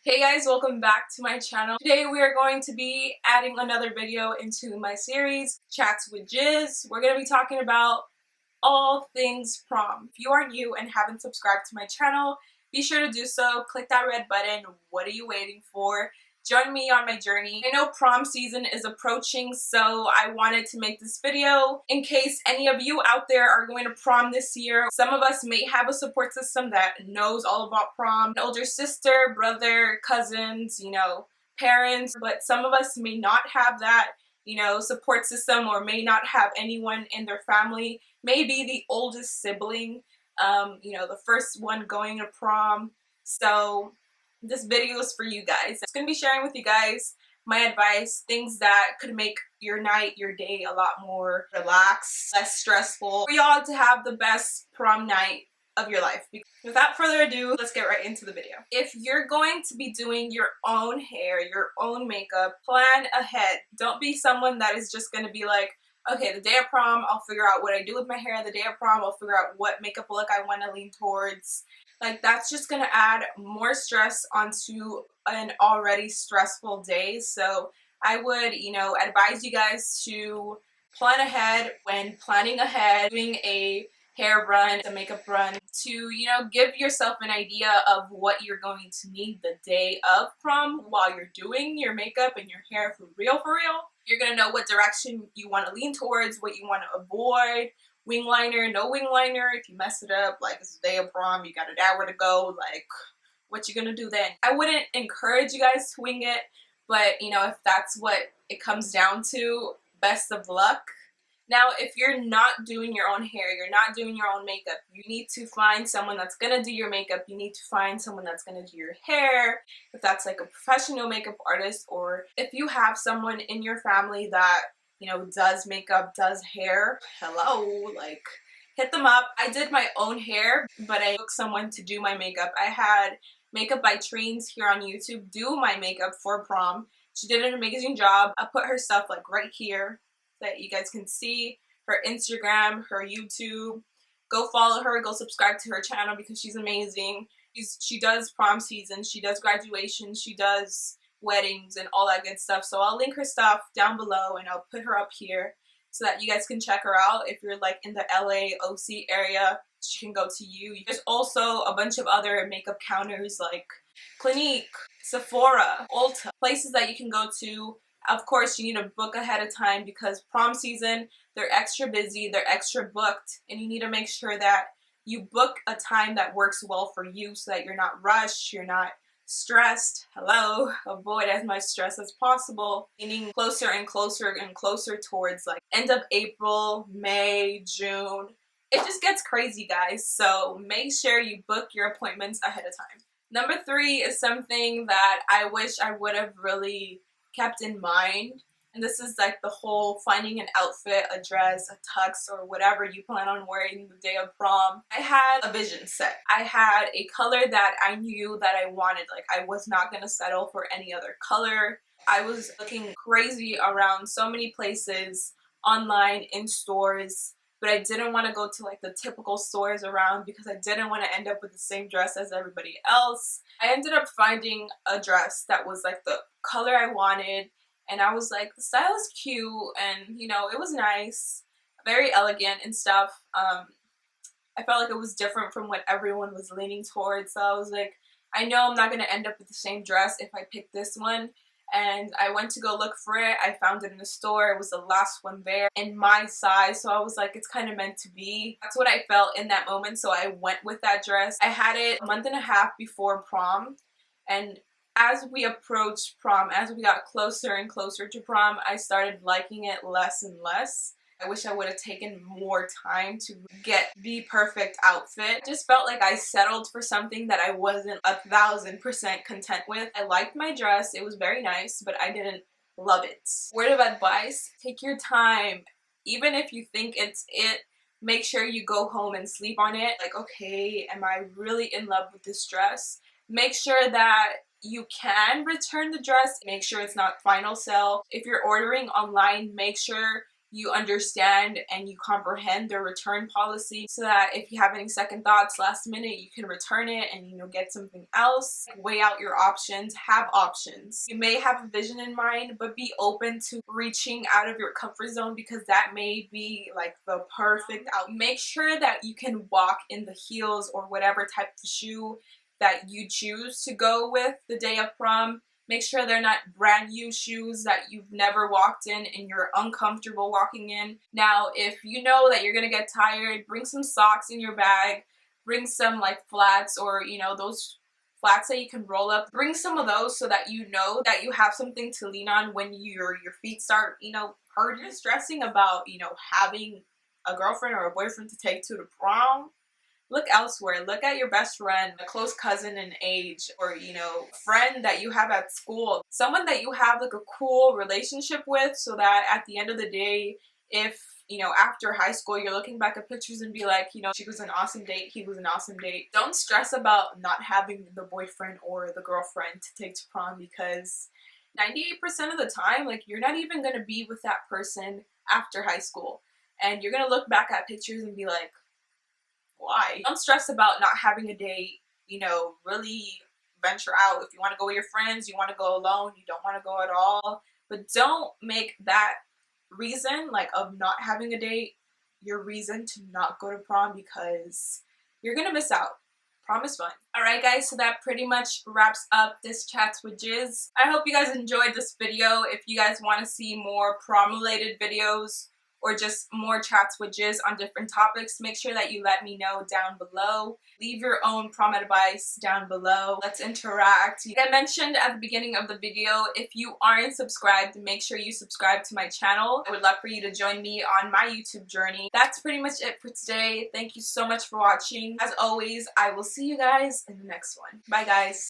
Hey guys, welcome back to my channel. Today we are going to be adding another video into my series, Chats with Giz. We're going to be talking about all things prom. If you are new and haven't subscribed to my channel, be sure to do so. Click that red button. What are you waiting for? Join me on my journey. I know prom season is approaching, so I wanted to make this video in case any of you out there are going to prom this year. Some of us may have a support system that knows all about prom. An older sister, brother, cousins, parents, but some of us may not have that, support system, or may not have anyone in their family, maybe the oldest sibling, the first one going to prom. So this video is for you guys. I'm going to be sharing with you guys my advice, things that could make your night, your day a lot more relaxed, less stressful, for y'all to have the best prom night of your life. Without further ado, let's get right into the video. If you're going to be doing your own hair, your own makeup, plan ahead. Don't be someone that is just going to be like, okay, the day of prom, I'll figure out what I do with my hair. The day of prom, I'll figure out what makeup look I want to lean towards. Like, that's just going to add more stress onto an already stressful day. So I would, advise you guys to plan ahead. When planning ahead, doing a hair run, a makeup run, to, give yourself an idea of what you're going to need the day of prom while you're doing your makeup and your hair for real, for real. You're going to know what direction you want to lean towards, what you want to avoid. Wing liner, no wing liner. If you mess it up, like it's the day of prom, you got an hour to go, like what you gonna do then? I wouldn't encourage you guys to wing it, but if that's what it comes down to, best of luck. Now, if you're not doing your own hair, you're not doing your own makeup, you need to find someone that's gonna do your makeup. You need to find someone that's gonna do your hair, if that's like a professional makeup artist, or if you have someone in your family that does makeup, does hair, hello, like, hit them up. I did my own hair, but I took someone to do my makeup. I had Makeup by Trains here on YouTube do my makeup for prom. She did an amazing job. I put her stuff like right here so that you guys can see her Instagram, her YouTube. Go follow her, go subscribe to her channel because she's amazing. She does prom season, she does graduation, she does weddings and all that good stuff. So I'll link her stuff down below and I'll put her up here so that you guys can check her out. If you're like in the LA OC area, she can go to you. There's also a bunch of other makeup counters like Clinique, Sephora, Ulta, places that you can go to. Of course, you need to book ahead of time because prom season, they're extra busy, they're extra booked, and you need to make sure that you book a time that works well for you so that you're not rushed, you're not stressed. Hello, avoid as much stress as possible, getting closer and closer and closer towards like end of April, May, June. It just gets crazy, guys, so make sure you book your appointments ahead of time. Number 3 is something that I wish I would have really kept in mind, and this is like the whole finding an outfit, a dress, a tux, or whatever you plan on wearing the day of prom. I had a vision set. I had a color that I knew that I wanted. Like, I was not going to settle for any other color. I was looking crazy around so many places, online, in stores, but I didn't want to go to like the typical stores around because I didn't want to end up with the same dress as everybody else. I ended up finding a dress that was like the color I wanted, and I was like, the style is cute, and it was nice, very elegant and stuff. I felt like it was different from what everyone was leaning towards, so I was like, I know I'm not going to end up with the same dress if I pick this one. And I went to go look for it. I found it in the store. It was the last one there in my size, so I was like, it's kind of meant to be. That's what I felt in that moment, so I went with that dress. I had it a month and a half before prom, and as we approached prom, as we got closer and closer to prom, I started liking it less and less. I wish I would have taken more time to get the perfect outfit. I just felt like I settled for something that I wasn't 1000% content with. I liked my dress, it was very nice, but I didn't love it. Word of advice, take your time. Even if you think it's it, make sure you go home and sleep on it. Like, okay, am I really in love with this dress? Make sure that you can return the dress. Make sure it's not final sale. If you're ordering online, make sure you understand and you comprehend their return policy, so that if you have any second thoughts last minute, you can return it and, you know, get something else. Weigh out your options. Have options. You may have a vision in mind, but be open to reaching out of your comfort zone, because that may be like the perfect out. Make sure that you can walk in the heels or whatever type of shoe that you choose to go with the day of prom. Make sure they're not brand new shoes that you've never walked in and you're uncomfortable walking in. Now, if you know that you're gonna get tired, bring some socks in your bag, bring some like flats, or, you know, those flats that you can roll up. Bring some of those so that you know that you have something to lean on when your feet start, you know, hurting. Stressing about, you know, having a girlfriend or a boyfriend to take to the prom. Look elsewhere. Look at your best friend, a close cousin in age, or, you know, friend that you have at school. Someone that you have like a cool relationship with, so that at the end of the day, if, you know, after high school you're looking back at pictures and be like, you know, she was an awesome date, he was an awesome date. Don't stress about not having the boyfriend or the girlfriend to take to prom, because 98% of the time, like, you're not even gonna be with that person after high school. And you're gonna look back at pictures and be like, why? Don't stress about not having a date. You know, really venture out. If you want to go with your friends, you want to go alone, you don't want to go at all. But don't make that reason, like, of not having a date your reason to not go to prom, because you're gonna miss out. Prom is fun. Alright guys, so that pretty much wraps up this Chats with Giz. I hope you guys enjoyed this video. If you guys want to see more prom related videos, or just more chats with Giz on different topics, make sure that you let me know down below. Leave your own prom advice down below. Let's interact. Like I mentioned at the beginning of the video, if you aren't subscribed, make sure you subscribe to my channel. I would love for you to join me on my YouTube journey. That's pretty much it for today. Thank you so much for watching. As always, I will see you guys in the next one. Bye guys.